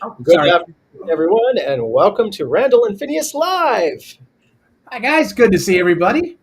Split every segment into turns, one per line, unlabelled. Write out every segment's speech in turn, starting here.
Oh,
Good
sorry.
afternoon, everyone, and welcome to Randyl and Phineus Live.
Hi, guys. Good to see everybody.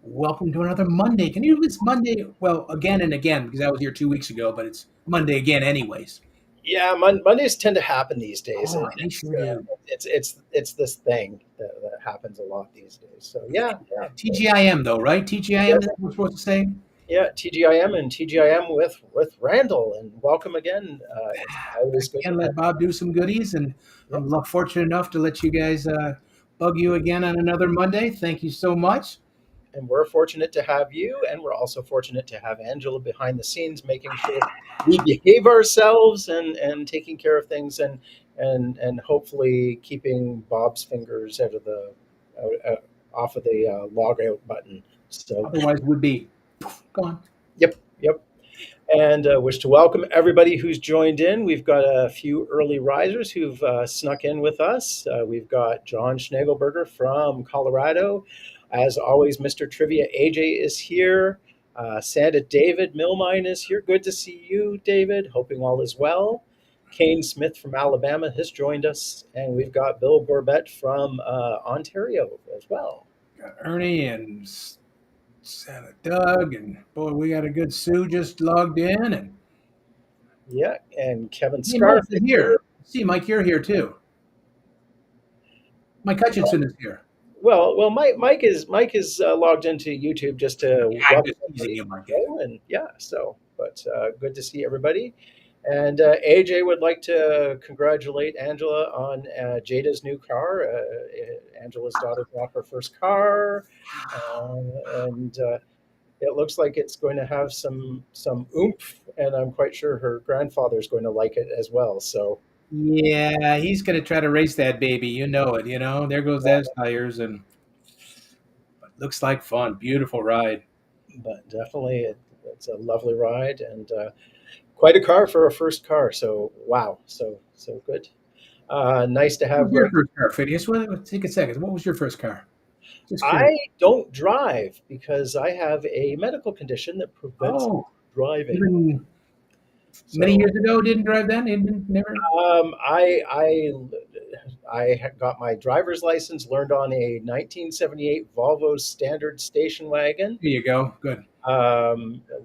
Welcome to another Monday. Can you do this Monday? Well, again and again, because I was here 2 weeks ago, but it's Monday again, anyways.
Yeah, Mondays tend to happen these days.
Oh, they sure do.
It's this thing that happens a lot these days. So yeah,
TGIM, though, right? TGIM,
yes,
is that what we're supposed to say?
yeah. TGIM and TGIM with Randall, and welcome again. It's
I
always good to
can
have.
let Bob do some goodies, and
Yep,
fortunate enough to let you guys bug you again on another Monday. Thank you so much.
and we're fortunate to have you, and we're also fortunate to have Angela behind the scenes, making sure we behave ourselves and taking care of things and hopefully keeping Bob's fingers out of the off of the log out button. So
Otherwise, would be gone.
yep. And wish to welcome everybody who's joined in. We've got a few early risers who've snuck in with us. We've got John Schnagelberger from Colorado. As always, Mr. Trivia AJ is here. Santa David Milmine is here. Good to see you, David. Hoping all is well. Kane Smith from Alabama has joined us. And we've got Bill Gorbett from Ontario as well.
Got Ernie and Santa Doug, and boy, we got a good Sue just logged in, and
Yeah, and Kevin
hey, Mike
Scarf
is
is here.
here. See, Mike, you're here too. Mike Hutchinson is here.
Well, Mike is logged into YouTube just to
I'm
welcome
just teasing
everybody
you,
to
Mike.
the show, and yeah, so but good to see everybody. And AJ would like to congratulate Angela on Jada's new car. Angela's daughter got her first car, and it looks like it's going to have some oomph, and I'm quite sure her grandfather's going to like it as well. So
Yeah, he's gonna try to race that baby. You know it. You know, there goes those tires, and looks like fun. Beautiful ride.
but definitely it's a lovely ride and quite a car for a first car. So wow, so good. Nice to
What
have
was your
Greg.
first car, Phineas? Take a second. What was your first car? Just curious.
I don't drive because I have a medical condition that prevents me
Oh,
from driving.
even many
So
years ago, didn't drive then. Didn't never.
um, I I got my driver's license, learned on a 1978 Volvo Standard station wagon.
There you go. Good.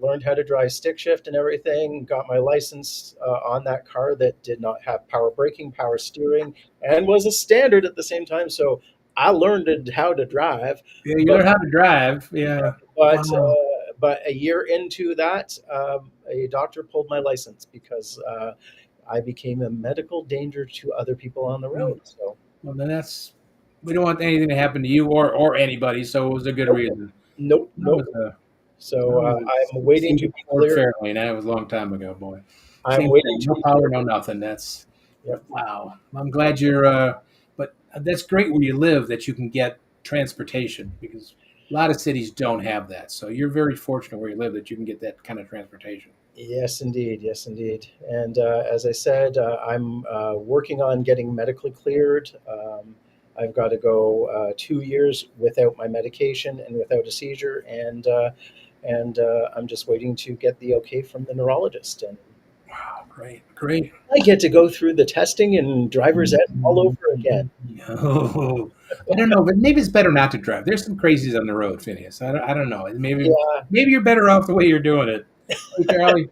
Learned how to drive stick shift and everything. Got my license on that car that did not have power braking, power steering, and was a standard at the same time. So I learned how to drive,
Yeah, you
but
learn how to drive. Yeah.
but
Wow.
a year into that, a doctor pulled my license because I became a medical danger to other people on the
No.
road. So
Well, then that's we don't want anything to happen to you or anybody. So it was a good
nope,
reason.
nope,
That was
nope.
a
So I'm waiting to
single
be
Ford
cleared.
Fairlane. That was a long time ago, boy.
I'm
Same
waiting
thing.
to
No
be
power,
cleared.
no nothing. That's
Yep.
wow. I'm glad you're. But that's great where you live that you can get transportation because a lot of cities don't have that. So you're very fortunate where you live that you can get that kind of transportation.
Yes, indeed. Yes, indeed. And as I said, I'm working on getting medically cleared. I've got to go 2 years without my medication and without a seizure, and I'm just waiting to get the okay from the neurologist. And
Wow, great, great.
I get to go through the testing and driver's ed all over again.
Oh, I don't know, but maybe it's better not to drive. There's some crazies on the road, Phineas. I don't know.
Yeah,
Maybe you're better off the way you're doing it. Hey, Charlie,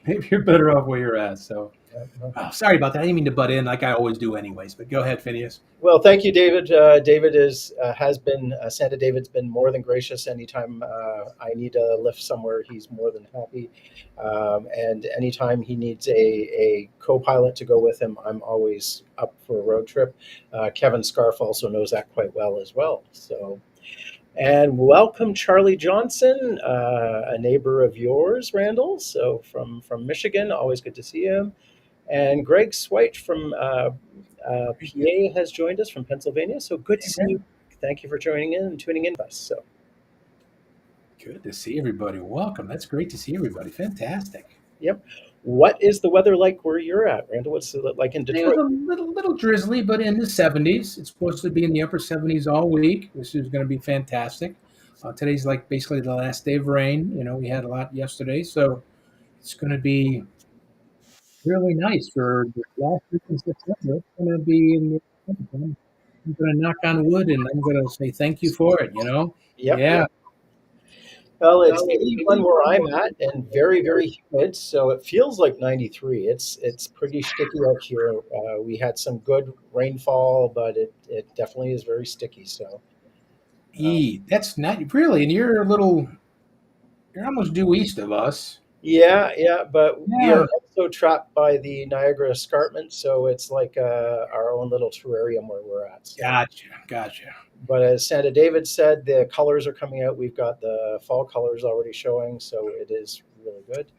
maybe you're better off where you're at. So,
yeah.
oh, sorry about that. I didn't mean to butt in like I always do, anyways. But go ahead, Phineas.
Well, thank you, David. David is has been Santa David's been more than gracious. Anytime I need a lift somewhere, he's more than happy. And anytime he needs a co-pilot to go with him, I'm always up for a road trip. Kevin Scarf also knows that quite well as well. So, and welcome Charlie Johnson, a neighbor of yours, Randall. So from Michigan, always good to see him. And Greg Swite from PA has joined us from Pennsylvania. So good to see you. Thank you for joining in and tuning in with us. So,
Good to see everybody. Welcome. That's great to see everybody. Fantastic.
yep. What is the weather like where you're at, Randall? What's it like in
It was
Detroit?
a little drizzly, but in the 70s. It's supposed to be in the upper 70s all week. This is going to be fantastic. Today's like basically the last day of rain. You know, we had a lot yesterday, so it's going to be really nice for the last week in September. It's going to be in the I'm going to knock on wood and I'm going to say thank you for it, you know?
Yep,
Yeah.
yep. Well, it's 81 where I'm at, and very, very humid. So it feels like 93. It's pretty sticky out here. We had some good rainfall, but it definitely is very sticky. So
That's not really, and you're almost due east of us.
yeah, yeah. But we
Yeah.
are also trapped by the Niagara Escarpment, so it's like our own little terrarium where we're at. So,
Gotcha. Gotcha.
but as Santa David said, the colors are coming out. We've got the fall colors already showing, so it is really good.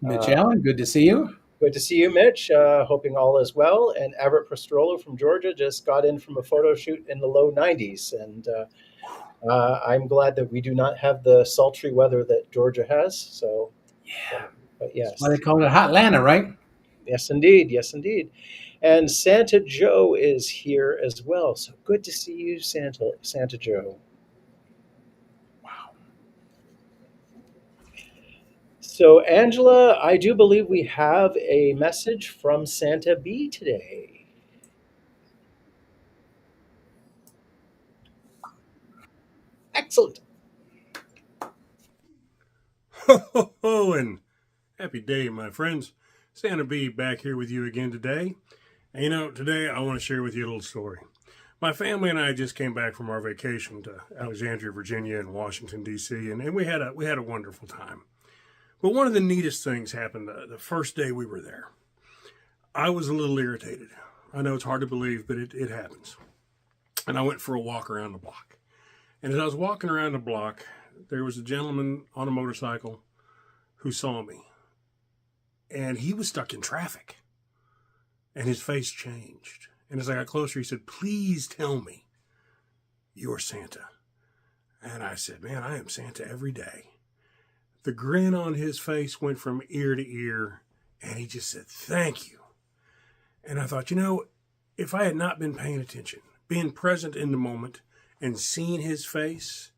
Mitch
Uh,
Allen, good to see you.
Good to see you, Mitch. Hoping all is well. And Everett Prostrolo from Georgia just got in from a photo shoot in the low 90s. And I'm glad that we do not have the sultry weather that Georgia has. So,
Yeah.
but
That's why they
yes,
call it Hotlanta, right?
yes, indeed. Yes, indeed. And Santa Joe is here as well. So good to see you, Santa Joe.
Wow.
So, Angela, I do believe we have a message from Santa B today. Excellent.
Ho, ho, ho, and happy day, my friends. Santa B back here with you again today. And today I want to share with you a little story. My family and I just came back from our vacation to Alexandria, Virginia, and Washington, D.C., and we had a wonderful time. But one of the neatest things happened the first day we were there. I was a little irritated. I know it's hard to believe, but it happens. And I went for a walk around the block. And as I was walking around the block, there was a gentleman on a motorcycle who saw me. And he was stuck in traffic. And his face changed. And as I got closer, he said, "Please tell me you're Santa." And I said, "Man, I am Santa every day." The grin on his face went from ear to ear. And he just said, "Thank you." And I thought, if I had not been paying attention, being present in the moment, and seeing his face,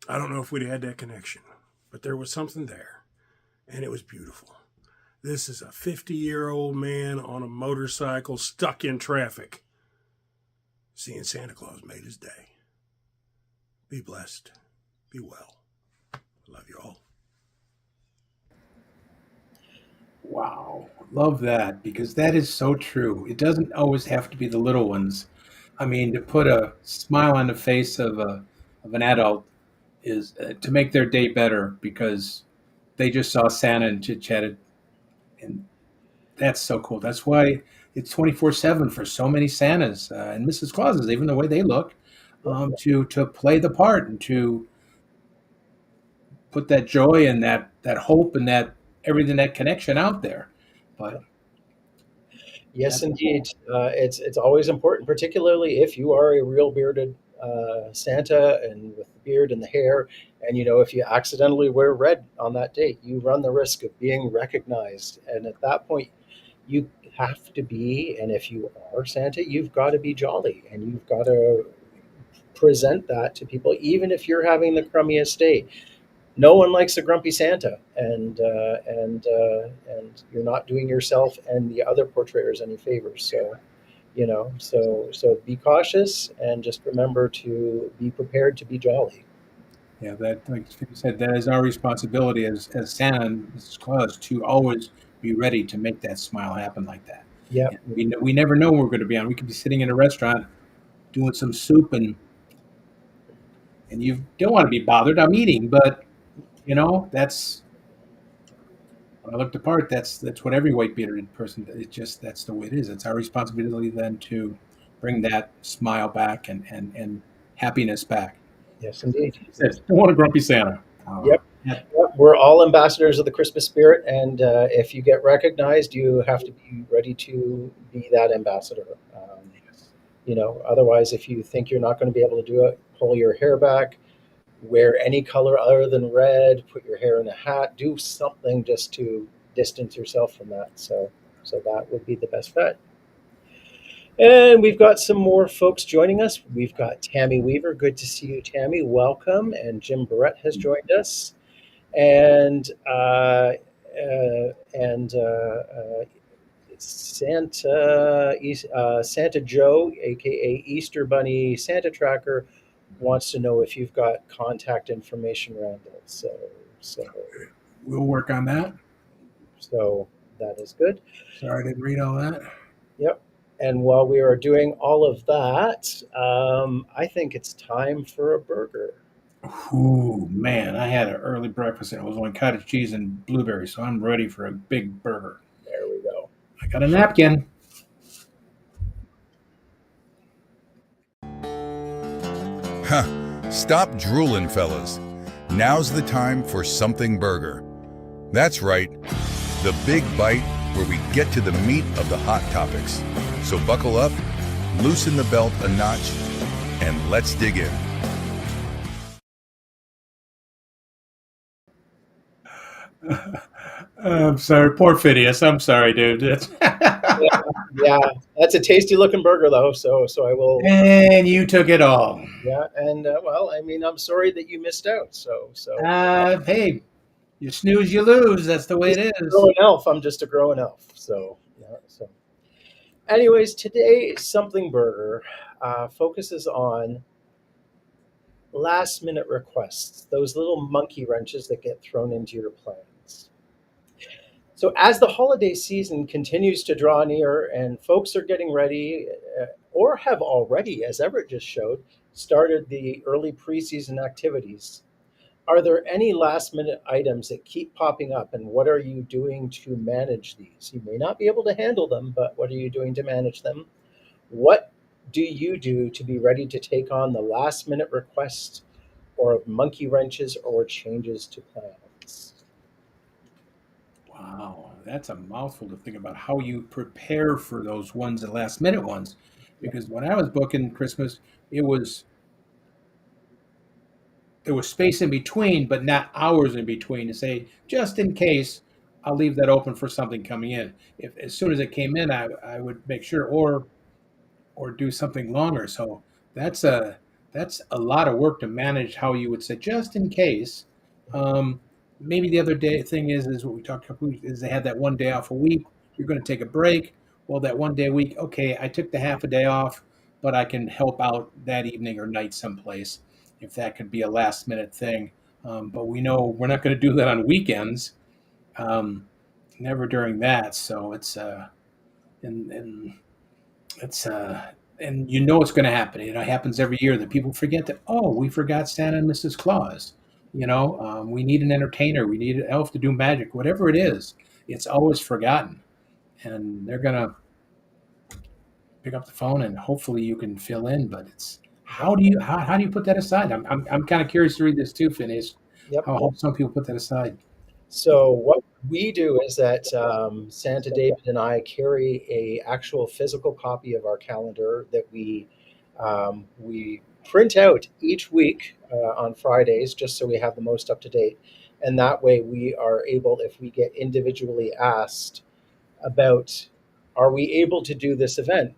I don't know if we'd had that connection. But there was something there. And it was beautiful. This is a 50-year-old man on a motorcycle stuck in traffic. Seeing Santa Claus made his day. Be blessed. Be well. I love you all.
Wow. Love that because that is so true. It doesn't always have to be the little ones. I mean, to put a smile on the face of an adult is to make their day better because they just saw Santa and chit chatted, and that's so cool. That's why it's 24/7 for so many Santas and Mrs. Clauses, even the way they look, to play the part and to put that joy and that hope and that everything, that connection out there. But
Yes,
that's
indeed.
cool.
It's always important, particularly if you are a real bearded Santa and with the beard and the hair, and if you accidentally wear red on that day, you run the risk of being recognized. And at that point, you have to be, and if you are Santa, you've got to be jolly, and you've got to present that to people, even if you're having the crummiest day. No one likes a grumpy Santa, and you're not doing yourself and the other portrayers any favors. So so be cautious and just remember to be prepared to be jolly.
Yeah, that like you said, that is our responsibility as Santa and Mrs. Claus to always be ready to make that smile happen like that.
Yep.
And we never know when we're going to be on. We could be sitting in a restaurant doing some soup and you don't want to be bothered. I'm eating, but that's when I look the part. That's what every white bearded person. It just that's the way it is. It's our responsibility then to bring that smile back and happiness back.
Yes,
Because like
indeed.
you said,
Yes.
don't want a grumpy Santa.
Yep.
Yeah,
Yep. We're all ambassadors of the Christmas spirit, and if you get recognized, you have to be ready to be that ambassador. Otherwise, if you think you're not going to be able to do it, pull your hair back, wear any color other than red, put your hair in a hat, do something just to distance yourself from that. So that would be the best bet. And we've got some more folks joining us. We've got Tammy Weaver. Good to see you, Tammy. Welcome. And Jim Barrett has joined us. And and Santa Joe, aka Easter Bunny Santa Tracker, wants to know if you've got contact information, Randall. So,
We'll work on that.
so that is good.
Sorry, I didn't read all that.
Yep. And while we are doing all of that, I think it's time for a burger.
Ooh, man, I had an early breakfast and it was on cottage cheese and blueberries, so I'm ready for a big burger.
There we go.
I got a napkin.
Huh. Stop drooling, fellas. Now's the time for something burger. That's right, the big bite where we get to the meat of the hot topics. So buckle up, loosen the belt a notch, and let's dig in.
I'm sorry, poor Phineas. I'm sorry, dude.
Yeah, yeah, that's a tasty looking burger though. So I will.
And you took it all.
Yeah, and well, I mean, I'm sorry that you missed out. So
Hey, you snooze, you lose. That's the way
just
it
a
is.
growing elf. I'm just a growing elf. So yeah. So, anyways, today something burger focuses on last minute requests. Those little monkey wrenches that get thrown into your plans. So, as the holiday season continues to draw near and folks are getting ready, or have already, as Everett just showed, started the early preseason activities, are there any last minute items that keep popping up, and what are you doing to manage these? You may not be able to handle them, but what are you doing to manage them? What do you do to be ready to take on the last minute requests or monkey wrenches or changes to plans?
Wow, that's a mouthful to think about how you prepare for those ones, the last minute ones.
Yep,
Because when I was booking Christmas, it was there was space in between, but not hours in between to say, just in case, I'll leave that open for something coming in. If as soon as it came in, I would make sure, or do something longer. So that's a that's a lot of work to manage how you would say just in case. Um, Maybe the other day thing is what we talked about is they had that one day off a week. You're going to take a break. Well, that one day a week, okay, I took the half a day off, but I can help out that evening or night someplace if that could be a last minute thing. But we know we're not going to do that on weekends. Um, Never during that. So and it's and you know it's going to happen. You know, it happens every year that people forget that. Oh, we forgot Santa and Mrs. Claus. We need an entertainer. We need an elf to do magic. Whatever it is, it's always forgotten, and they're going to pick up the phone and hopefully you can fill in. But it's
yep,
how do you put that aside? I'm kind of curious to read this too, Phineas.
yep.
How some people put that aside.
So what we do is that Santa David and I carry a actual physical copy of our calendar that we print out each week on Fridays, just so we have the most up to date, and that way we are able, if we get individually asked about are we able to do this event,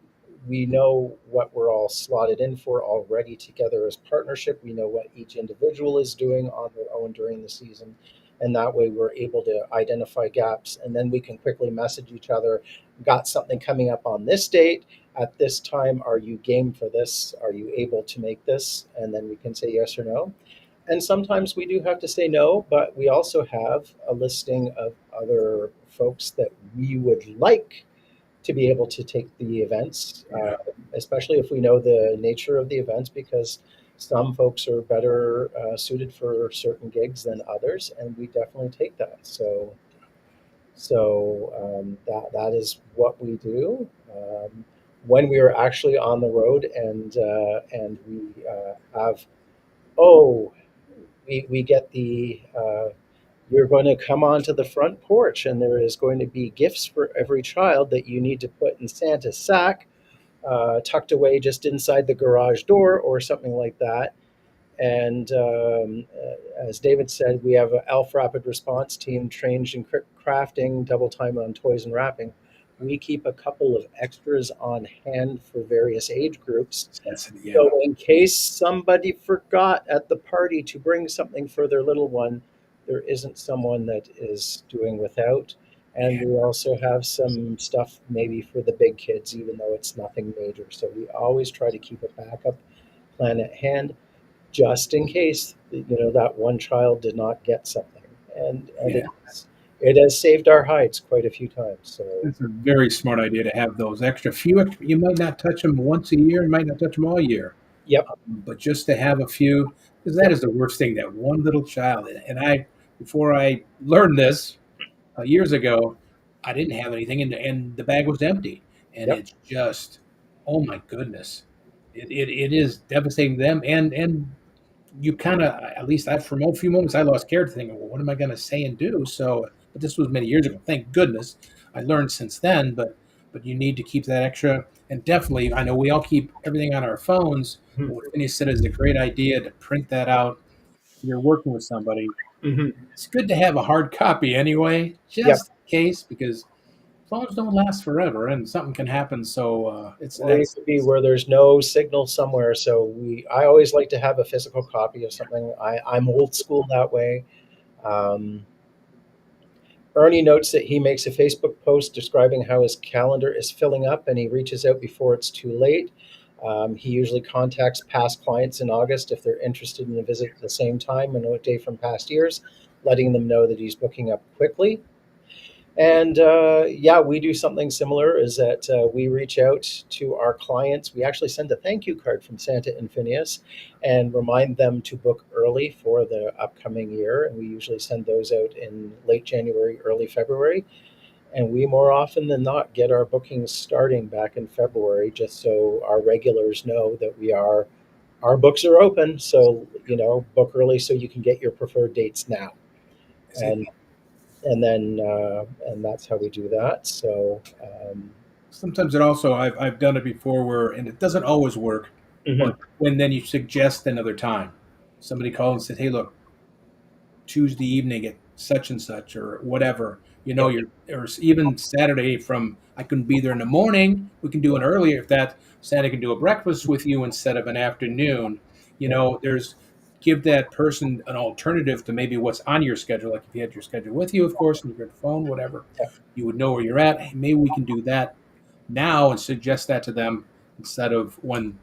we know what we're all slotted in for already together as partnership. We know what each individual is doing on their own during the season, and that way we're able to identify gaps, and then we can quickly message each other, got something coming up on this date at this time, are you game for this, are you able to make this, and then we can say yes or no. And sometimes we do have to say no, but we also have a listing of other folks that we would like to be able to take the events,
Yeah.
especially if we know the nature of the events, because some folks are better suited for certain gigs than others, and we definitely take that. So that is what we do. When we are actually on the road and we have, oh, we get the you're going to come onto the front porch and there is going to be gifts for every child that you need to put in Santa's sack, tucked away just inside the garage door or something like that. And as David said, we have an elf rapid response team trained in crafting, double time on toys and wrapping. We keep a couple of extras on hand for various age groups,
That's yeah.
so in case somebody forgot at the party to bring something for their little one, there isn't someone that is doing without. And we also have some stuff maybe for the big kids, even though it's nothing major. So we always try to keep a backup plan at hand just in case that one child did not get something. And
Yeah,
it has saved our hides quite a few times. So
it's a very smart idea to have those extra few. You might not touch them once a year, you might not touch them all year,
yep,
but just to have a few, because that
yep,
is the worst thing. That one little child, and I, before I learned this years ago, I didn't have anything, and the bag was empty, and
yep,
it's just, oh my goodness, it is devastating to them, and you kind of, at least I, for a few moments, I lost care, thinking, well, what am I going to say and do? So, but this was many years ago. Thank goodness I learned since then. But you need to keep that extra, and definitely, I know we all keep everything on our phones. But
mhm,
what Phineas said is a great idea to print that out. If you're working with somebody,
mhm,
it's good to have a hard copy anyway,
yep.
just in case, because phones don't last forever, and something can happen. So it's
Or it
that's
could be where there's no signal somewhere. So I always like to have a physical copy of something. I'm old school that way. Um, Ernie notes that he makes a Facebook post describing how his calendar is filling up and he reaches out before it's too late. He usually contacts past clients in August if they're interested in a visit at the same time and a day from past years, letting them know that he's booking up quickly. And yeah, we do something similar is that we reach out to our clients. We actually send a thank you card from Santa and Phineas and remind them to book early for the upcoming year. And we usually send those out in late January, early February. And we more often than not get our bookings starting back in February, just so our regulars know that our books are open. So, book early so you can get your preferred dates now.
it.
And then and that's how we do that. So
Sometimes it also, I've done it before where, and it doesn't always work, but
mhm,
when then you suggest another time, somebody called and said, "Hey, look, Tuesday evening at such and such or whatever,
yep,
you're, or even Saturday from, I couldn't be there in the morning. We can do it earlier if that Santa can do a breakfast with you instead of an afternoon.
yep,
There's, give that person an alternative to maybe what's on your schedule. Like if you had your schedule with you, of course, and your phone, whatever,
yep,
you would know where you're at. Hey, maybe we can do that now and suggest that to them instead of when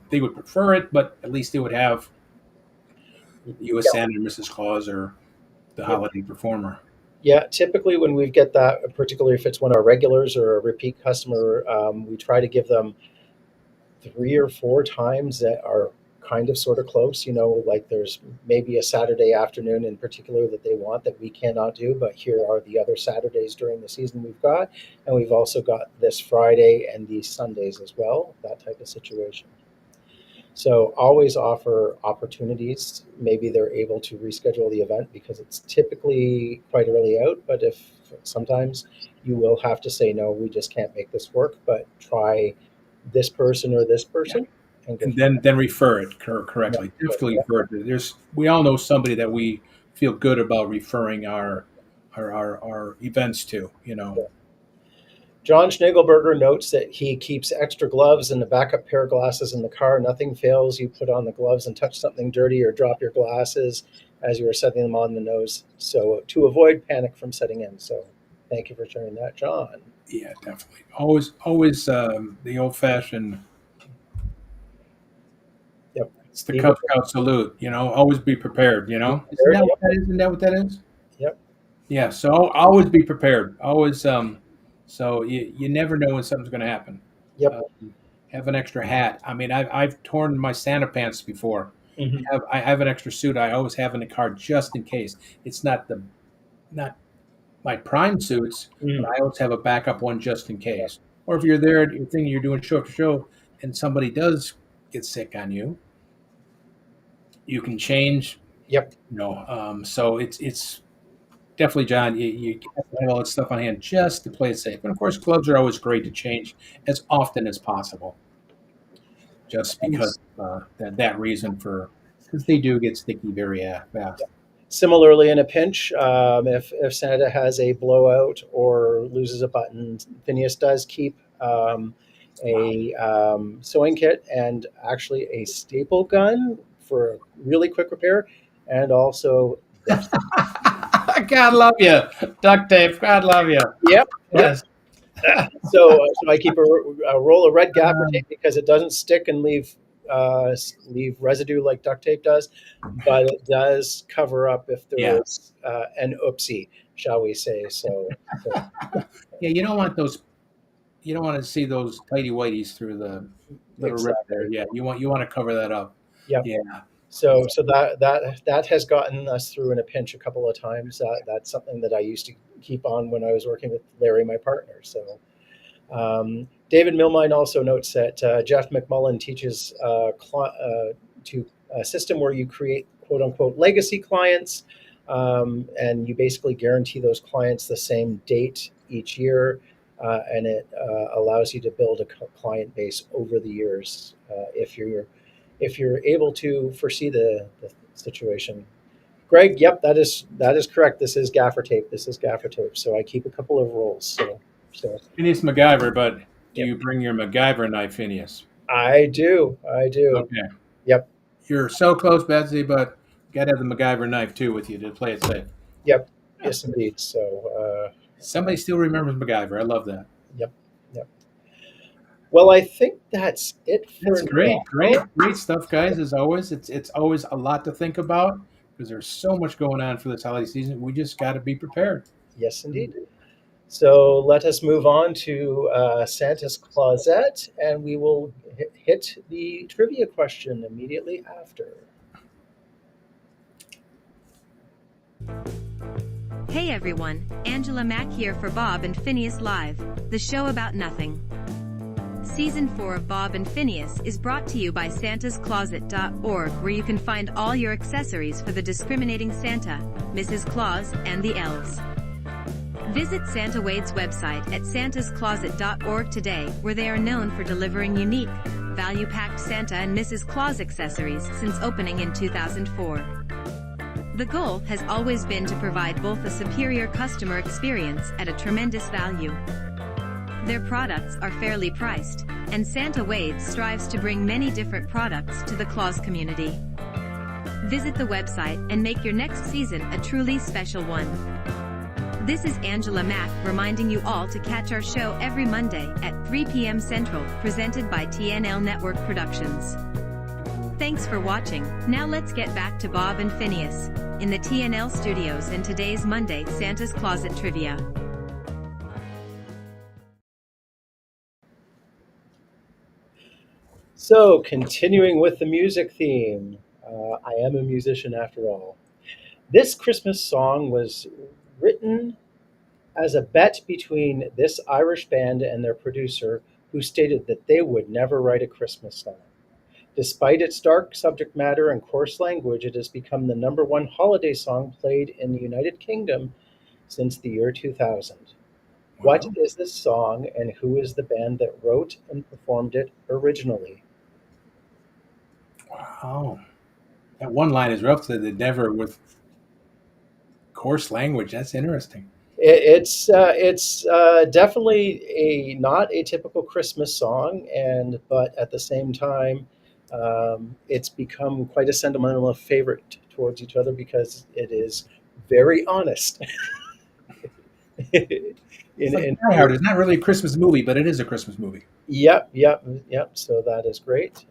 they would prefer it, but at least they would have U.S.
yep,
Santa or Mrs. Claus or the
yep.
holiday performer.
Yeah, typically when we get that, particularly if it's one of our regulars or a repeat customer, we try to give them 3 or 4 times that are kind of sort of close. Like there's maybe a Saturday afternoon in particular that they want that we cannot do, but here are the other Saturdays during the season we've got, and we've also got this Friday and these Sundays as well. That type of situation. So always offer opportunities. Maybe they're able to reschedule the event because it's typically quite early out. But if sometimes you will have to say, no, we just can't make this work, but try this person or this
Yeah,
person and go
and
from
then refer it
there.
correctly.
Yeah,
Definitely
yeah,
refer it. There's, we all know somebody that we feel good about referring our events to.
yeah. John Schnagelberger notes that he keeps extra gloves and a backup pair of glasses in the car. Nothing fails. You put on the gloves and touch something dirty or drop your glasses as you are setting them on the nose. So to avoid panic from setting in. So thank you for sharing that, John.
Yeah, definitely. Always the old fashioned.
Yep.
It's the
Even
Cub Scout salute. Always be prepared.
be
Isn't
prepared.
that what
Yep.
that is? Isn't that what that is?
Yep.
Yeah. So always be prepared. Always. So you never know when something's going to happen.
Yep.
Um, have an extra hat. I mean, I've torn my Santa pants before.
Hmm.
I have an extra suit I always have in the car just in case. It's not my prime suits, but
Hmm.
I always have a backup one just in
Yep.
case. Or if you're there, you're thinking you're doing show after show, and somebody does get sick on you, you can change.
Yep.
So it's definitely, John. You have to have all that stuff on hand just to play it safe. And of course, gloves are always great to change as often as possible, just
And
because that reason for, because they do get sticky very fast.
similarly, in a pinch, if Santa has a blowout or loses a button, Phineas does keep
Wow.
a sewing kit and actually a staple gun for a really quick repair, and also this.
God love you. Duct tape. God love you.
Yep, yep.
Yes.
So I keep a roll of red gaffer tape because it doesn't stick and leave residue like duct tape does, but it does cover up if there
Yeah.
was an oopsie, shall we say? So
Yeah. You don't want those. You don't want to see those tighty whities through the little rip there.
exactly.
Yeah. You want to cover that up.
Yep.
Yeah.
So that has gotten us through in a pinch a couple of times. That's something that I used to keep on when I was working with Larry, my partner. So David Milmine also notes that Jeff McMullen teaches to a system where you create quote unquote legacy clients, and you basically guarantee those clients the same date each year, and it allows you to build a client base over the years if you're able to foresee the situation. Greg, yep, that is correct. This is gaffer tape. This is gaffer tape. So I keep a couple of rolls. So
Phineas MacGyver, but do
yep,
you bring your MacGyver knife, Phineas?
I do. I do.
Okay.
Yep.
You're so close, Betsy, but you got to have the MacGyver knife too with you to play it safe.
Yep. Yes, indeed. So,
Somebody still remembers MacGyver. I love that.
yep. Yep. Well, I think that's it
That's
for
great, great,
now.
great stuff, guys. As always, it's always a lot to think about because there's so much going on for this holiday season. We just got to be prepared.
Yes, indeed. So let us move on to Santa's Closet, and we will hit the trivia question immediately after.
Hey everyone, Angela Mack here for Bob and Phineas Live, the show about nothing. Season 4 of Bob and Phineas is brought to you by santascloset.org, where you can find all your accessories for the discriminating Santa, Mrs. Claus, and the elves. Visit Santa Wade's website at santascloset.org today, where they are known for delivering unique, value-packed Santa and Mrs. Claus accessories since opening in 2004. The goal has always been to provide both a superior customer experience at a tremendous value. Their products are fairly priced, and Santa Wade strives to bring many different products to the Claus community. Visit the website and make your next season a truly special one. This is Angela Mack reminding you all to catch our show every Monday at 3 p.m. Central, presented by TNL Network Productions. Thanks for watching. Now let's get back to Bob and Phineas in the TNL studios and today's Monday Santa's Closet Trivia.
So, continuing with the music theme, I am a musician after all. This Christmas song was written as a bet between this Irish band and their producer, who stated that they would never write a Christmas song. Despite its dark subject matter and coarse language, it has become the #1 holiday song played in the United Kingdom since the year 2000. What
Wow.
is this song, and who is the band that wrote and performed it originally?
Wow. That one line is rough. Said they never with coarse language. That's interesting.
It's definitely not a typical Christmas song, but at the same time, it's become quite a sentimental favorite towards each other because it is very honest.
It's
in,
like
in
Die Hard. It's not really a Christmas movie, but it is a Christmas movie.
Yep, yep, yep. So that is great.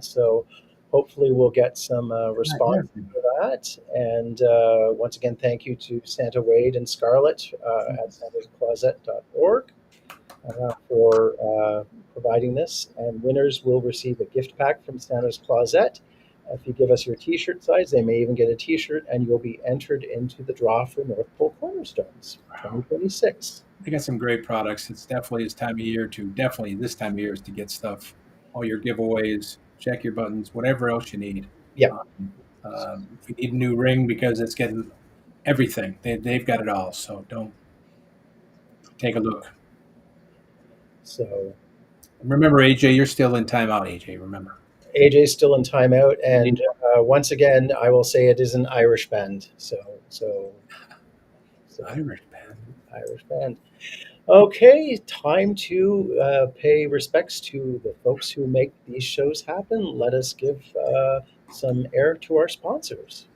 So hopefully we'll get some response
Yeah.
for that. And once again, thank you to Santa Wade and Scarlett at santascloset.org for providing this. And winners will receive a gift pack from Santa's Closet. If you give us your T-shirt size, they may even get a T-shirt, and you'll be entered into the draw for North Pole Cornerstones 2026.
They got some great products. It's definitely this time of year to get stuff. All your giveaways, check your buttons, whatever else you need.
Yeah.
If you need a new ring because it's getting everything, they've got it all. So don't take a look.
So
Remember, AJ, you're still in timeout. AJ, remember.
AJ's still in timeout, and once again, I will say it is an Irish band. So
Irish band.
Irish band. Okay, time to pay respects to the folks who make these shows happen. Let us give some air to our sponsors.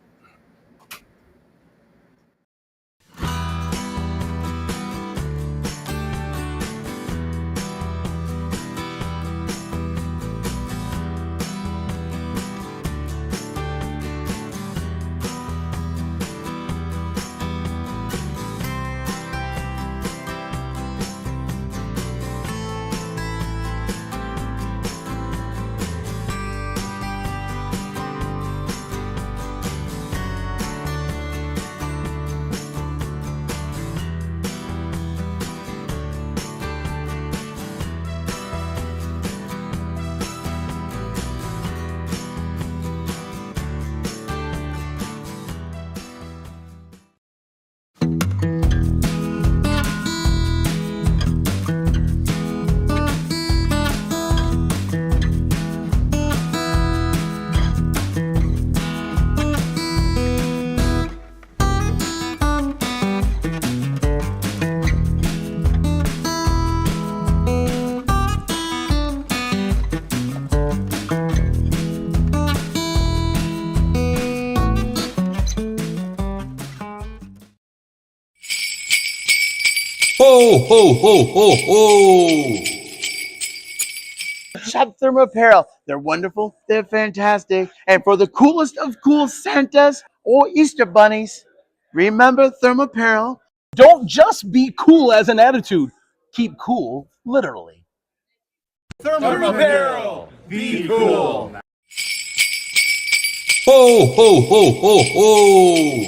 Ho, ho, ho, ho, ho!
Shop Thermo Apparel. They're wonderful. They're fantastic. And for the coolest of cool Santas or Easter bunnies, remember Thermo Apparel.
Don't just be cool as an attitude. Keep cool, literally.
Thermo Apparel. Be cool.
Ho, ho, ho, ho, ho!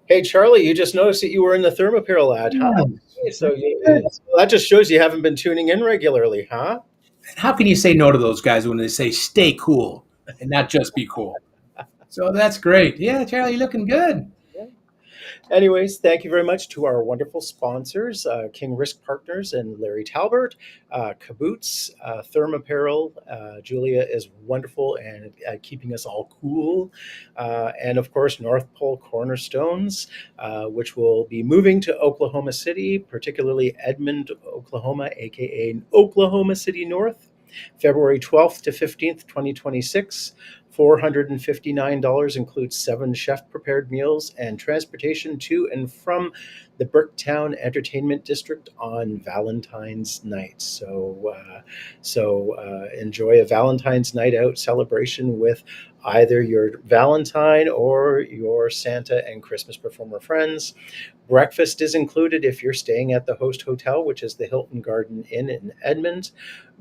Hey, Charlie, you just noticed that you were in the Thermopyro ad, huh? So that just shows you haven't been tuning in regularly, huh?
How can you say no to those guys when they say stay cool and not just be cool? So that's great. Yeah, Charlie, you're looking good.
Anyways, thank you very much to our wonderful sponsors, King Risk Partners and Larry Talbert, Caboots, Thermapparel. Julia is wonderful and keeping us all cool. And of course, North Pole Cornerstones, which will be moving to Oklahoma City, particularly Edmond, Oklahoma, aka Oklahoma City North, February 12th to 15th, 2026. $459 includes 7 chef-prepared meals and transportation to and from the Bricktown Entertainment District on Valentine's night. So enjoy a Valentine's night out celebration with either your Valentine or your Santa and Christmas performer friends. Breakfast is included if you're staying at the host hotel, which is the Hilton Garden Inn in Edmond.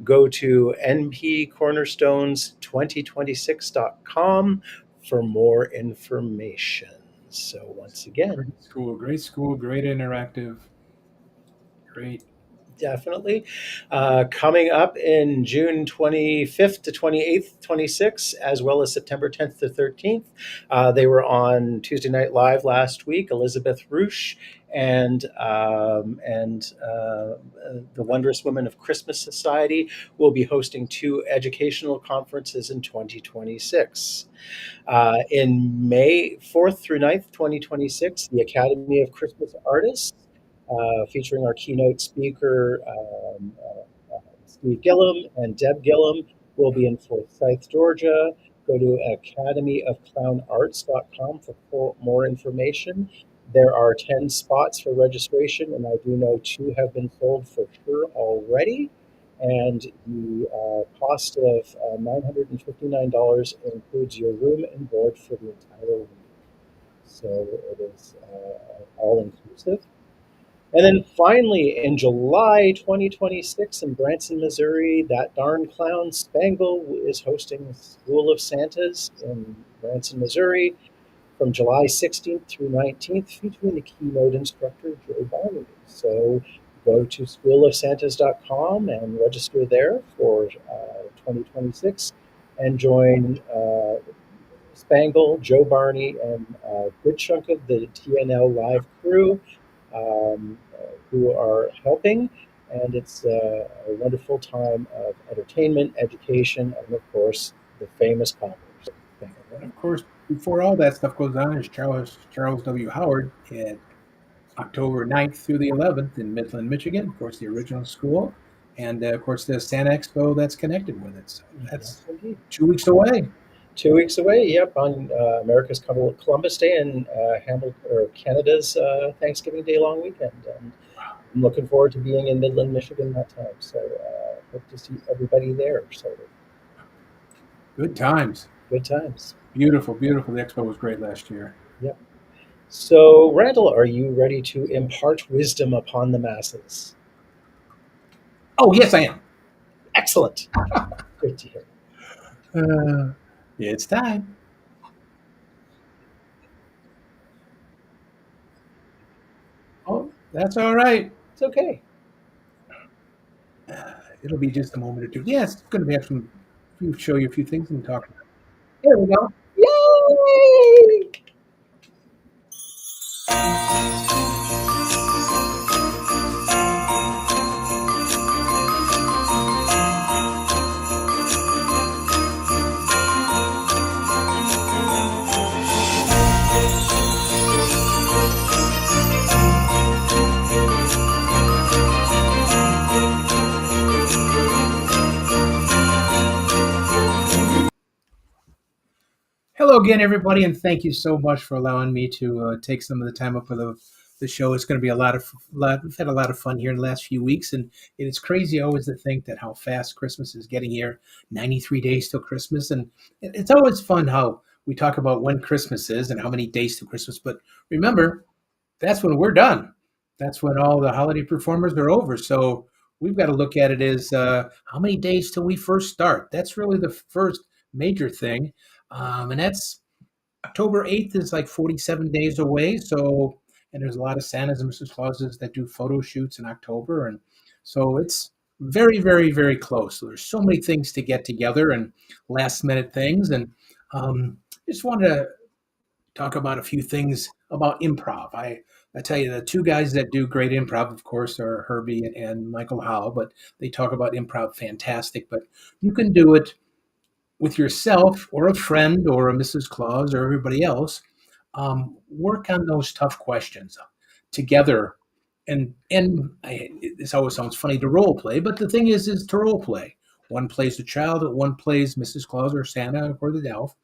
Go to npcornerstones2026.com for more information. So once again,
Great school, great interactive, great.
definitely. Coming up in June 25th to 28th, 26th, as well as September 10th to 13th. They were on Tuesday Night Live last week. Elizabeth Roosh and the Wondrous Women of Christmas Society will be hosting 2 educational conferences in 2026. In May 4th through 9th, 2026, the Academy of Christmas Artists, featuring our keynote speaker, Steve Gillum and Deb Gillum, will be in Forsyth, Georgia. Go to academyofclownarts.com for more information. There are 10 spots for registration, and I do know 2 have been sold for sure already. And the cost of $959 includes your room and board for the entire week. So it is all inclusive. And then finally, in July 2026 in Branson, Missouri, that darn clown Spangle is hosting School of Santas in Branson, Missouri from July 16th through 19th, featuring the keynote instructor, Joe Barney. So go to schoolofsantas.com and register there for 2026 and join Spangle, Joe Barney, and a good chunk of the TNL Live crew who are helping. And it's a wonderful time of entertainment, education, and of course, the famous poppers.
And of course, before all that stuff goes on, is Charles W. Howard at October 9th through the 11th in Midland, Michigan. Of course, the original school. And of course, the Santa Expo that's connected with it. So that's 2 weeks away.
2 weeks away, yep, on America's Columbus Day and Canada's Thanksgiving Day long weekend. And I'm looking forward to being in Midland, Michigan that time. So hope to see everybody there. So
good times.
Good times.
Beautiful, beautiful. The expo was great last year.
Yep. So, Randall, are you ready to impart wisdom upon the masses?
Oh, yes, I am.
Excellent. Good to hear.
Uh, it's time. Oh, that's all right.
It's okay.
It'll be just a moment or two. Yes, it's going to have some. Show you a few things and talk about. There we go.
Yay!
Hello again, everybody, and thank you so much for allowing me to take some of the time up for the show. It's going to be we've had a lot of fun here in the last few weeks, and it's crazy always to think that how fast Christmas is getting here. 93 days till Christmas, and it's always fun how we talk about when Christmas is and how many days to Christmas. But remember, that's when we're done. That's when all the holiday performers are over. So we've got to look at it as how many days till we first start. That's really the first major thing, and that's October 8th is like 47 days away. So, and there's a lot of Santas and Mrs. Clauses that do photo shoots in October. And so it's very, very, very close. So there's so many things to get together and last minute things. And just wanted to talk about a few things about improv. I tell you, the two guys that do great improv, of course, are Herbie and Michael Howe, but they talk about improv fantastic. But you can do it with yourself or a friend or a Mrs. Claus or everybody else, work on those tough questions together. This always sounds funny to role play, but the thing is to role play. One plays the child, one plays Mrs. Claus or Santa or the elf,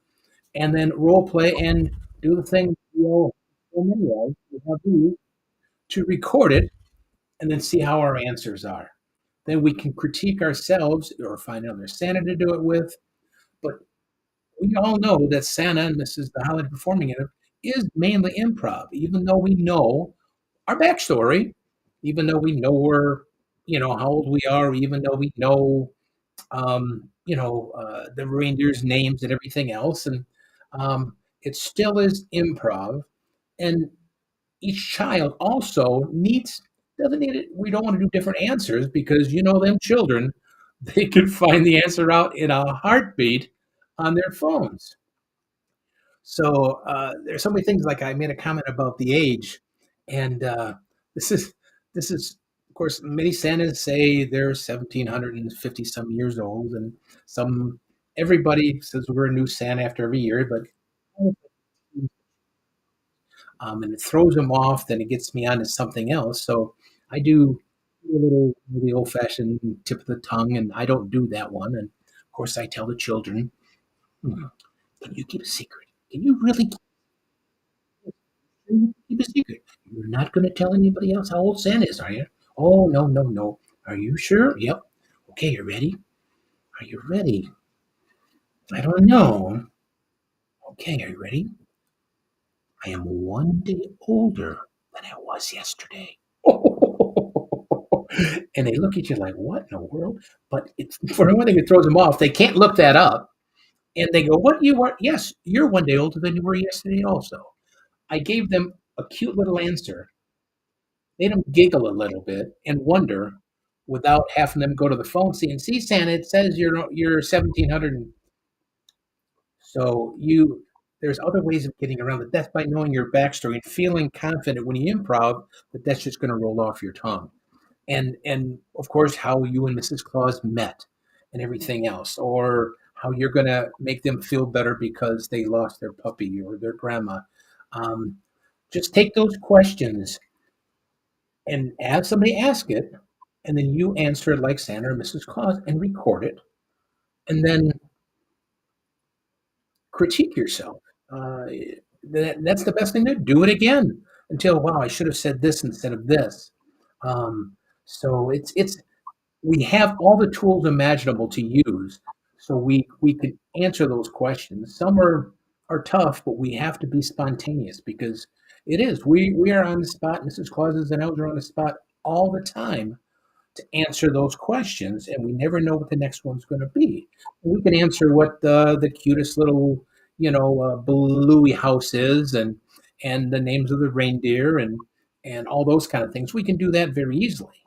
and then role play and do the thing you know so many of. We have these to record it and then see how our answers are. Then we can critique ourselves or find another Santa to do it with. But we all know that Santa and Mrs. the Holiday Performing It is mainly improv, even though we know our backstory, even though we know how old we are, even though we know, the reindeers' names and everything else. And it still is improv. And each child also doesn't need it. We don't want to do different answers because them children, they can find the answer out in a heartbeat on their phones. So there's so many things. Like I made a comment about the age, and this is this is of course many Santas say they're 1,750 some years old, and some everybody says we're a new Santa after every year, but and it throws them off. Then it gets me on to something else. So I do a little the old fashioned tip of the tongue, and I don't do that one. And of course, I tell the children, "Hmm, can you keep a secret? Can you really keep a secret? You're not going to tell anybody else how old Santa is, are you? Oh, no, no, no. Are you sure? Yep. Okay, you ready? Are you ready? I don't know. Okay, are you ready? I am one day older than I was yesterday. And they look at you like, what in the world? But it's for one thing, it throws them off. They can't look that up. And they go, what you are? Yes, you're one day older than you were yesterday also. I gave them a cute little answer, made them giggle a little bit and wonder without having them go to the phone see Santa, it says you're 1700. So there's other ways of getting around it. That's by knowing your backstory and feeling confident when you improv that that's just going to roll off your tongue. And of course how you and Mrs. Claus met and everything else, or how you're going to make them feel better because they lost their puppy or their grandma. Um, just take those questions and have somebody ask it, and then you answer it like Santa or Mrs. Claus and record it, and then critique yourself. Uh, that's the best thing to do. It again until wow, I should have said this instead of this. So it's we have all the tools imaginable to use. so we could answer those questions. Some are tough, but we have to be spontaneous because it is. We are on the spot. Mrs. Claus and elves are on the spot all the time to answer those questions, and we never know what the next one's going to be. We can answer what the cutest little bluey house is, and the names of the reindeer and all those kind of things. We can do that very easily,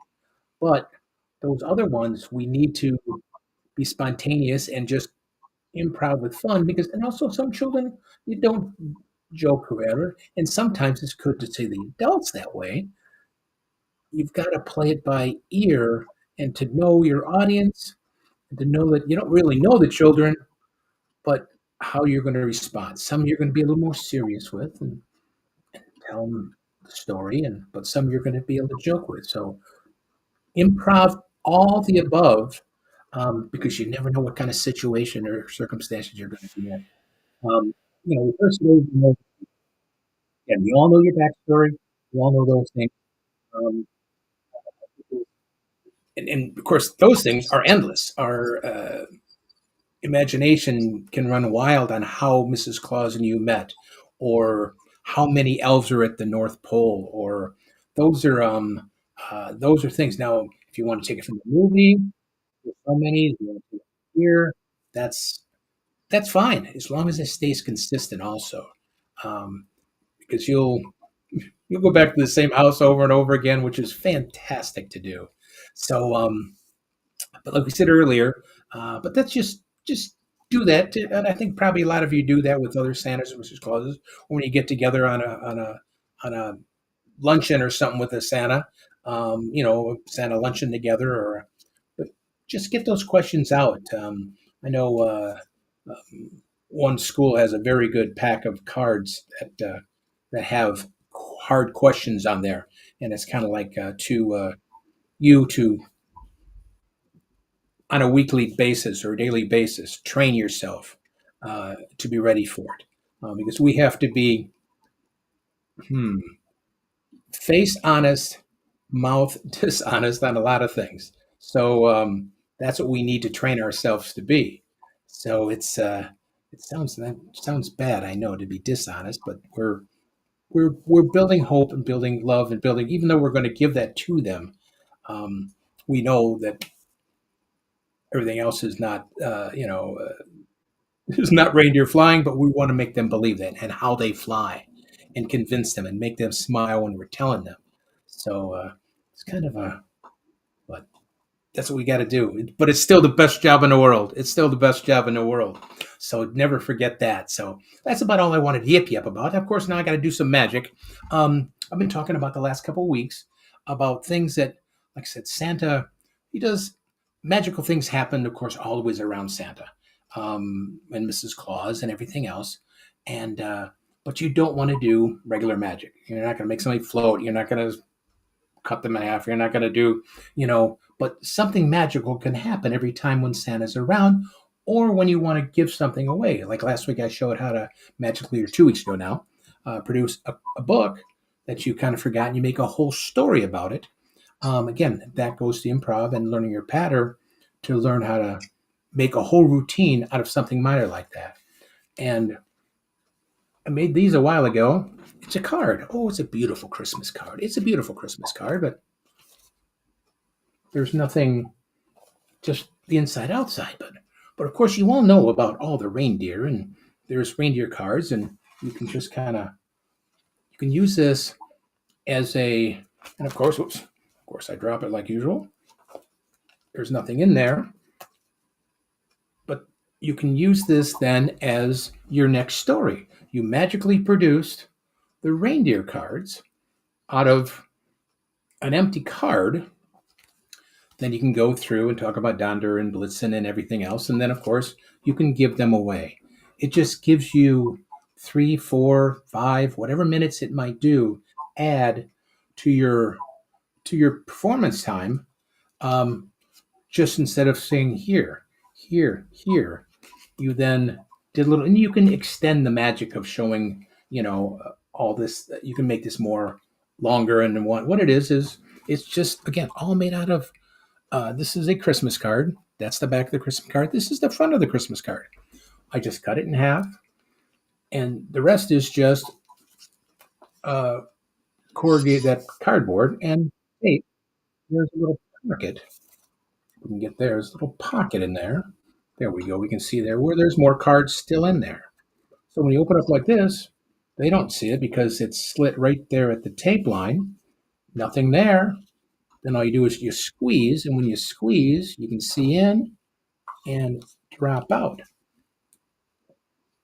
but those other ones we need to be spontaneous and just improv with fun because and also some children you don't joke around and sometimes it's good to say the adults that way. You've got to play it by ear and to know your audience and to know that you don't really know the children, but how you're going to respond. Some you're going to be a little more serious with and tell them the story, and but some you're going to be able to joke with. So improv all the above because you never know what kind of situation or circumstances you're going to be in. Um, first of all, and we all know your backstory. We all know those things. Um, and of course, those things are endless. Our imagination can run wild on how Mrs. Claus and you met, or how many elves are at the North Pole, or those are those are things. Now, if you want to take it from the movie, there's so many. If you want to take it here, that's that's fine as long as it stays consistent. Also, um, because you'll go back to the same house over and over again, which is fantastic to do. So, but like we said earlier, but that's just do that, and I think probably a lot of you do that with other Santas and Mrs. Clauses when you get together on a luncheon or something with a Santa, Santa luncheon together, or but just get those questions out. I know one school has a very good pack of cards that have hard questions on there, and it's kind of like to you to on a weekly basis or a daily basis train yourself to be ready for it, because we have to be hmm, face honest, mouth dishonest on a lot of things. So that's what we need to train ourselves to be. So it sounds bad, I know, to be dishonest, but we're building hope and building love and building. Even though we're going to give that to them, we know that everything else is not is not reindeer flying, but we want to make them believe that and how they fly, and convince them and make them smile when we're telling them. So it's kind of a but that's what we got to do. But it's still the best job in the world. It's still the best job in the world. So never forget that. So that's about all I wanted to yip yip about. Of course, now I got to do some magic. I've been talking about the last couple of weeks about things that, like I said, Santa, he does magical things happen, of course, always around Santa and Mrs. Claus and everything else. And, but you don't want to do regular magic. You're not going to make somebody float. You're not going to cut them in half. You're not going to do, but something magical can happen every time when Santa's around or when you want to give something away. Like last week, I showed how to magically, or 2 weeks ago now, produce a book that you kind of forgot and you make a whole story about it. Again, that goes to improv and learning your pattern to learn how to make a whole routine out of something minor like that. And I made these a while ago. It's a card. Oh, it's a beautiful Christmas card. It's a beautiful Christmas card, but there's nothing, just the inside outside. But of course, you all know about all the reindeer, and there's reindeer cards, and you can just kind of you can use this as a, and of course, whoops, of course, I drop it like usual. There's nothing in there, but you can use this then as your next story. You magically produced the reindeer cards out of an empty card. Then you can go through and talk about Donder and Blitzen and everything else. And then, of course, you can give them away. It just gives you 3, 4, 5, whatever minutes it might do, add to your performance time. Just instead of saying here, here, here, you then did a little, and you can extend the magic of showing, all this. You can make this more longer. And what it is it's just again all made out of. This is a Christmas card, That's the back of the Christmas card. This is the front of the Christmas card. I just cut it in half, and the rest is just uh, corrugated that cardboard and tape. There's a little pocket. We can get there. There's a little pocket in there. There we go. We can see there where there's more cards still in there. So when you open up like this, they don't see it because it's slit right there at the tape line. Nothing there. Then all you do is you squeeze, and when you squeeze, you can see in and drop out.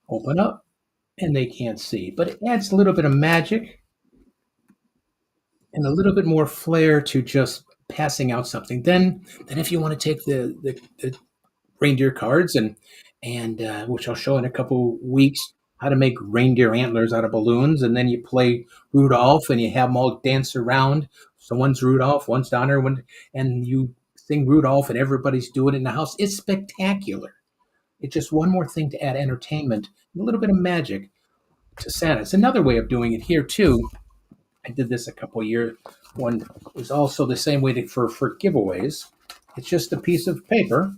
Open up, and they can't see. But it adds a little bit of magic and a little bit more flair to just passing out something. Then if you want to take the reindeer cards and which I'll show in a couple weeks how to make reindeer antlers out of balloons, and then you play Rudolph and you have them all dance around. So one's Rudolph, one's Donner, and you sing Rudolph, and everybody's doing it in the house. It's spectacular. It's just one more thing to add entertainment, a little bit of magic to Santa. It's another way of doing it here too. I did this a couple of years. One was also the same way for giveaways. It's just a piece of paper.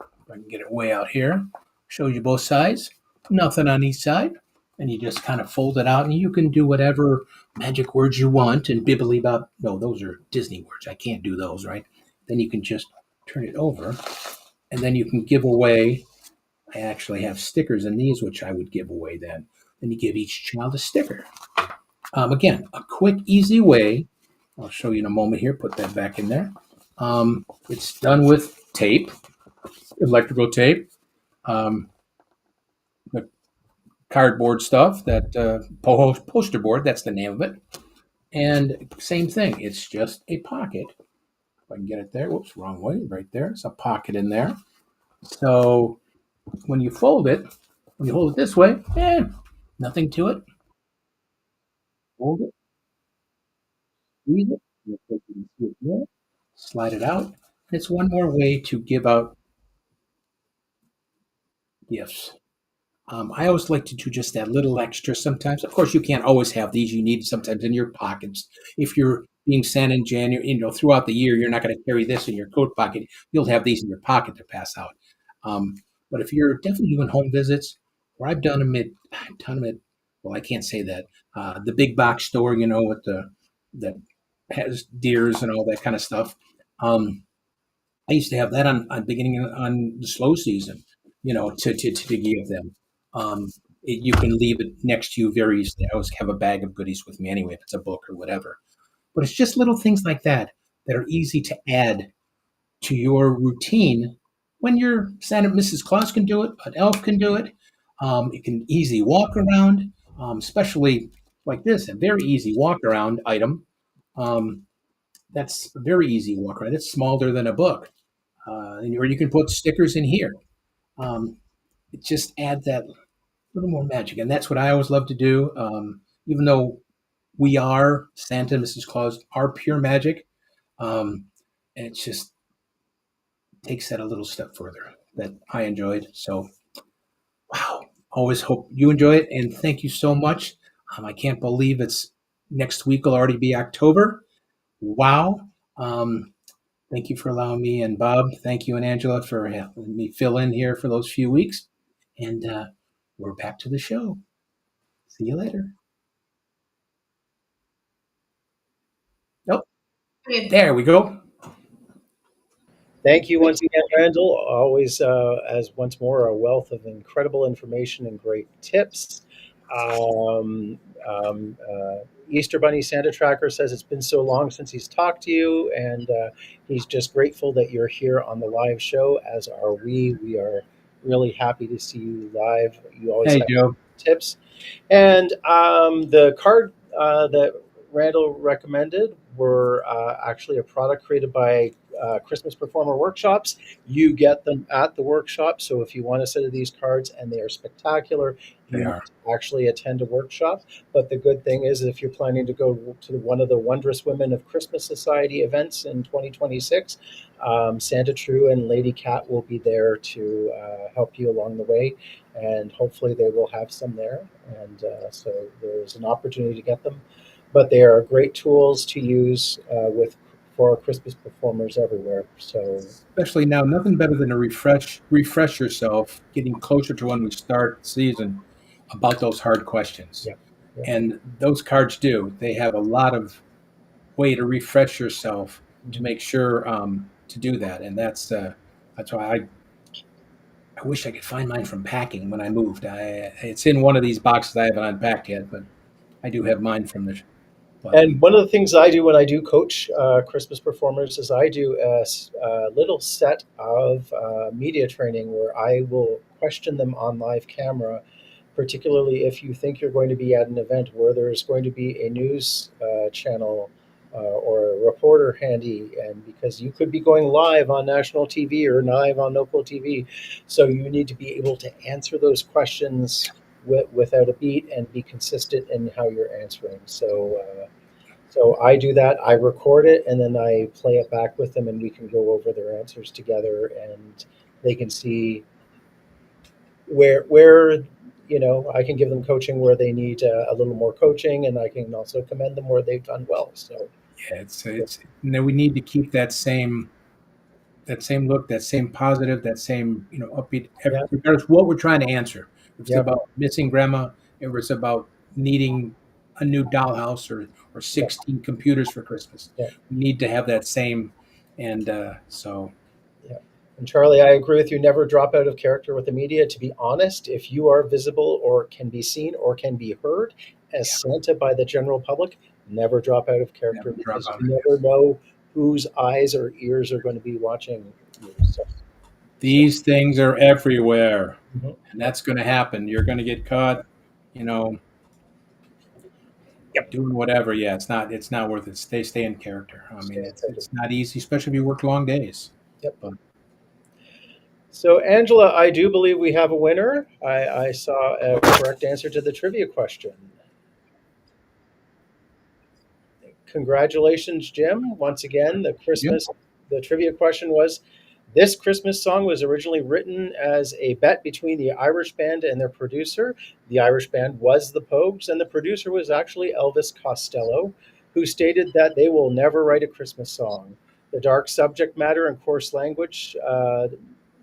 If I can get it way out here, shows you both sides. Nothing on each side, and you just kind of fold it out, and you can do whatever magic words you want and bibbly bop. No, those are Disney words. I can't do those, right? Then you can just turn it over, and then you can give away. I actually have stickers in these, which I would give away then. Then you give each child a sticker. Again, a quick, easy way. I'll show you in a moment here. Put that back in there. It's done with tape, electrical tape, the cardboard stuff, that poster board. That's the name of it. And same thing. It's just a pocket. If I can get it there. Whoops, wrong way. Right there. It's a pocket in there. So when you fold it, when you hold it this way, nothing to it. Hold it, squeeze it, you can see it there, slide it out. And it's one more way to give out gifts. I always like to do just that little extra sometimes. Of course, you can't always have these. You need sometimes in your pockets. If you're being Santa in January, throughout the year, you're not going to carry this in your coat pocket. You'll have these in your pocket to pass out. Um, but if you're definitely doing home visits, where I've done them at, well, I can't say that. The big box store, with that has deers and all that kind of stuff. I used to have that on beginning on the slow season, to give them. You can leave it next to you very easily. I always have a bag of goodies with me anyway, if it's a book or whatever. But it's just little things like that that are easy to add to your routine when you're Santa. Mrs. Claus can do it, an elf can do it. It can easy walk around, especially like this, a very easy walk around item. Um, that's a very easy walk around. It's smaller than a book, or you can put stickers in here. It just adds that little more magic, and that's what I always love to do. Even though we are Santa and Mrs. Claus are pure magic, and it just takes that a little step further that I enjoyed. So, wow, always hope you enjoy it, and thank you so much. I can't believe it's next week will already be October. Wow. Thank you for allowing me, and Bob, thank you, and Angela for helping me fill in here for those few weeks. And we're back to the show. See you later. Nope. There we go.
Thank you once again, Randall. Always, as once more, a wealth of incredible information and great tips. Um, Easter Bunny Santa Tracker says it's been so long since he's talked to you, and he's just grateful that you're here on the live show, as are we. We are really happy to see you live. You always
Hey,
have
Joe.
tips. And the card that Randall recommended were actually a product created by Christmas Performer Workshops. You get them at the workshop. So if you want a set of these cards and they are spectacular,
They
you
are.
actually attend a workshop. But the good thing is, if you're planning to go to one of the Wondrous Women of Christmas Society events in 2026, Santa True and Lady Cat will be there to help you along the way. And hopefully they will have some there. And so there's an opportunity to get them. But they are great tools to use with for our Christmas performers everywhere. So
Especially now, nothing better than to refresh yourself, getting closer to when we start the season about those hard questions.
yeah, yeah.
And those cards do. They have a lot of way to refresh yourself to
Mhm.
make sure to do that. And that's why I wish I could find mine from packing when I moved. It's in one of these boxes I haven't unpacked yet, but I do have mine from the. But
And one of the things I do when I do coach Christmas performers is I do a little set of media training where I will question them on live camera, particularly if you think you're going to be at an event where there's going to be a news channel or a reporter handy, and because you could be going live on national TV or live on local TV, so you need to be able to answer those questions without a beat and be consistent in how you're answering. So I do that. I record it and then I play it back with them, and we can go over their answers together, and they can see where I can give them coaching where they need a little more coaching, and I can also commend them where they've done well. So
yeah, it's we need to keep that same look, that same positive, that same upbeat,
yeah,
regardless of what we're trying to answer. If it's
yeah,
about missing grandma, if it's about needing a new dollhouse or
yeah,
16 computers for Christmas,
yeah,
we need to have that same. And so,
yeah. And Charlie, I agree with you. Never drop out of character with the media. To be honest, if you are visible or can be seen or can be heard as
yeah,
Santa by the general public, never drop out of character,
never drop
because
out.
you never know whose eyes or ears are going to be watching you.
These things are everywhere,
Mhm.
and that's going to happen. You're going to get caught, you know,
Yep.
doing whatever. Yeah, it's not worth it. Stay in character. I
Stay
mean,
in
it's not easy, especially if you work long days.
Yep.
But
So, Angela, I do believe we have a winner. I saw a correct answer to the trivia question. Congratulations, Jim. Once again,
yeah,
the trivia question was, this Christmas song was originally written as a bet between the Irish band and their producer. The Irish band was the Pogues, and the producer was actually Elvis Costello, who stated that they will never write a Christmas song. The dark subject matter and coarse language,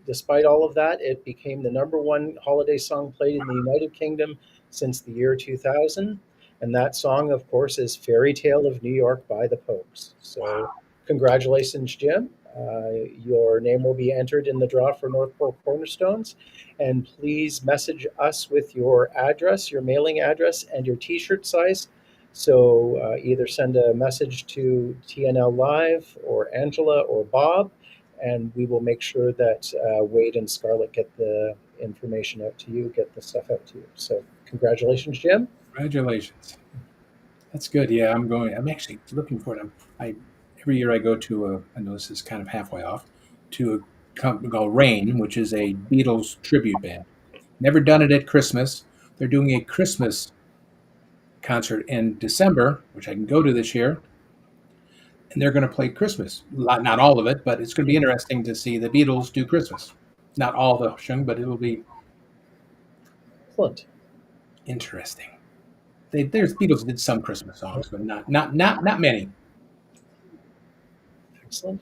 despite all of that, it became the number one holiday song played in the United Kingdom since the year 2000. And that song, of course, is Fairy Tale of New York by the Pogues. So, congratulations, Jim. Your name will be entered in the draw for North Pole Cornerstones. And please message us with your address, your mailing address, and your t shirt size. So, either send a message to TNL Live or Angela or Bob, and we will make sure that Wade and Scarlett get the information out to you, get the stuff out to you. So, congratulations, Jim.
congratulations. That's good. Yeah, I'm actually looking for it. I every year I go to I know this is kind of halfway off, to a company called Rain, which is a Beatles tribute band. Never done it at Christmas. They're doing a Christmas concert in December, which I can go to this year, and they're going to play Christmas. Not all of it, but it's going to be interesting to see the Beatles do Christmas. Not all the shung, but it will be
Excellent.
interesting. There's Beatles did some Christmas songs, but not many.
Excellent.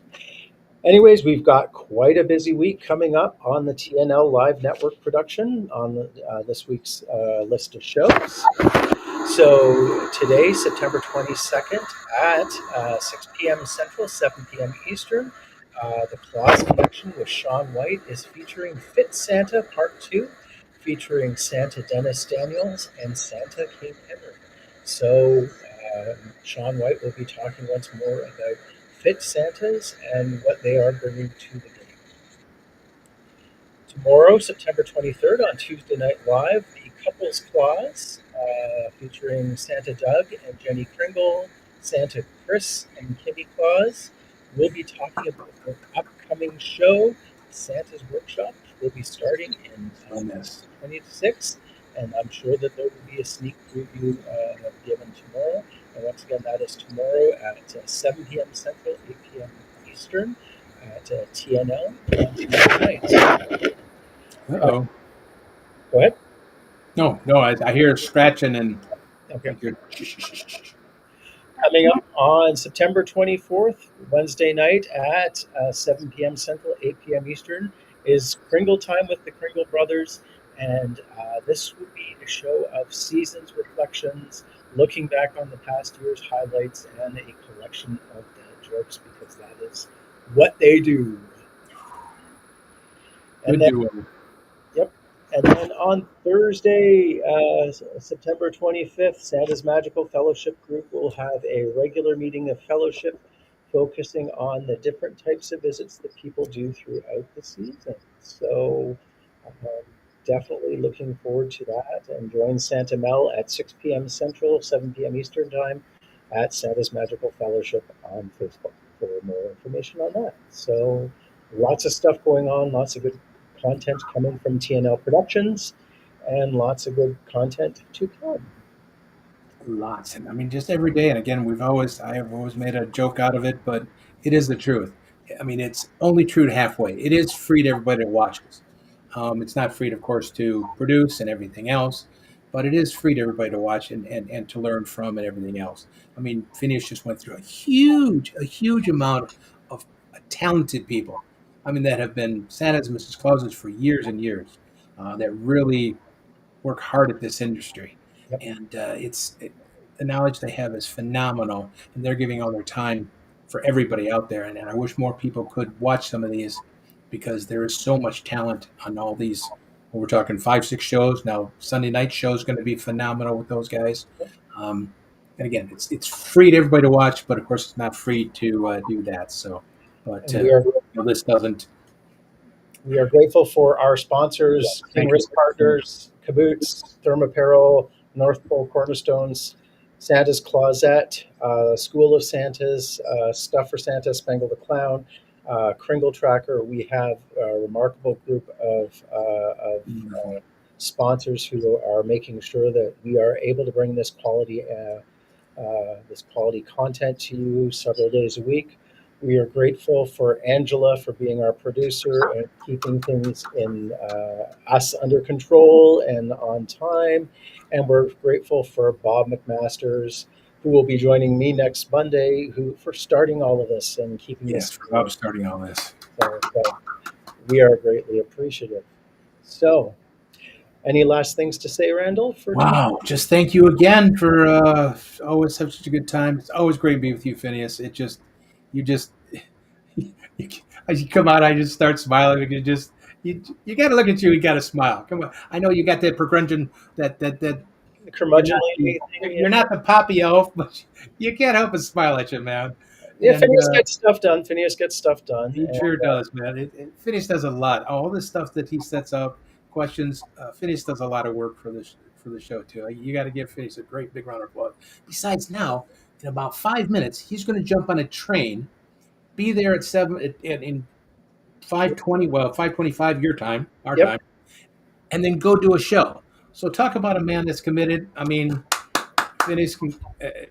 Anyways, we've got quite a busy week coming up on the TNL Live Network production on this week's list of shows. So today, September 22nd at 6 p.m. Central, 7 p.m. Eastern, the Claus Connection with Sean White is featuring Fit Santa Part 2, featuring Santa Dennis Daniels and Santa King Henry. So Sean White will be talking once more about Fit Santas and what they are bringing to the game. Tomorrow, September 23rd, on Tuesday Night Live, the Couples Claus, featuring Santa Doug and Jenny Kringle, Santa Chris and Kimmy Claus, will be talking about their upcoming show, Santa's Workshop. Will be starting in
On this.
26, and I'm sure that there will be a sneak preview given tomorrow. And once again, that is tomorrow at 7 p.m. Central, 8 p.m. Eastern at TNL on Tuesday nights.
Uh-oh.
Go ahead.
No, I hear scratching and
Okay.
I hear shh, shh, shh, shh, shh.
Coming up on September 24th, Wednesday night at 7 p.m. Central, 8 p.m. Eastern, is Kringle Time with the Kringle Brothers. And this will be a show of seasons reflections, looking back on the past year's highlights, and a collection of dad jokes because that is what they do. And
Good
then
duo.
Yep. And then on Thursday, September 25th, Santa's Magical Fellowship Group will have a regular meeting of fellowship focusing on the different types of visits that people do throughout the season. So, um, definitely looking forward to that. And join Santa Mel at 6 p.m. Central, 7 p.m. Eastern Time at Santa's Magical Fellowship on Facebook for more information on that. So, lots of stuff going on, lots of good content coming from TNL Productions, and lots of good content to come.
Lots, and I mean, just every day. And again, I have always made a joke out of it, but it is the truth. I mean, it's only true to halfway. It is free to everybody that watches. It's not free, of course, to produce and everything else, but it is free to everybody to watch and to learn from and everything else. I mean, Phineas just went through a huge amount of talented people. I mean, that have been Santa's and Mrs. Clauses for years and years, that really work hard at this industry,
Yep.
and the knowledge they have is phenomenal, and they're giving all their time for everybody out there. And I wish more people could watch some of these because there is so much talent on all these. Well, we're talking 5, 6 shows now. Sunday night show is going to be phenomenal with those guys. Um, and again, it's free to everybody to watch, but of course, it's not free to do that. So, but
And
this doesn't.
we are grateful for our sponsors, King
Thank you.
Risk Partners, Caboots, Thermapparel, North Pole Cornerstones, Santa's Closet, School of Santas, Stuff for Santa, Spangle the Clown, Kringle Tracker. We have a remarkable group of sponsors who are making sure that we are able to bring this quality content to you several days a week. We are grateful for Angela for being our producer and keeping things in us under control and on time. And we're grateful for Bob McMasters, who will be joining me next Monday, who for starting all of this and keeping
Yes,
this.
for Bob starting all this.
So we are greatly appreciative. So, any last things to say, Randall?
Wow, just thank you again for always have such a good time. It's always great to be with you, Phineas. You just, as you come out, I just start smiling. You got to look at you. You got to smile. Come on, I know you got that progression that
Curmudgeonly thing.
you're not the poppy elf, but you can't help but smile at you, man.
Yeah,
And
Phineas gets stuff done. Phineas gets stuff done.
he
And,
sure does, man. Phineas does a lot. All the stuff that he sets up, questions. Phineas does a lot of work for the show too. You got to give Phineas a great big round of applause. Besides, now in about 5 minutes, he's going to jump on a train, be there at seven in 5:20. Well, 5:25 your time, our
Yep.
time, and then go do a show. So talk about a man that's committed. I mean, Phineas,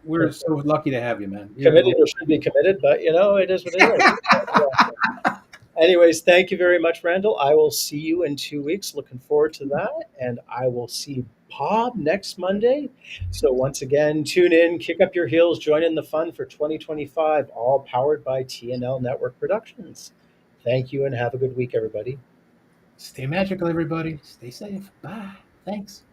we're so lucky to have you, man.
Committed or should be committed, but it is what it is. Anyways, thank you very much, Randall. I will see you in 2 weeks. Looking forward to that. And I will see Bob next Monday. So once again, tune in, kick up your heels, join in the fun for 2025, all powered by TNL Network Productions. Thank you and have a good week, everybody.
Stay magical, everybody. Stay safe. Bye. Thanks.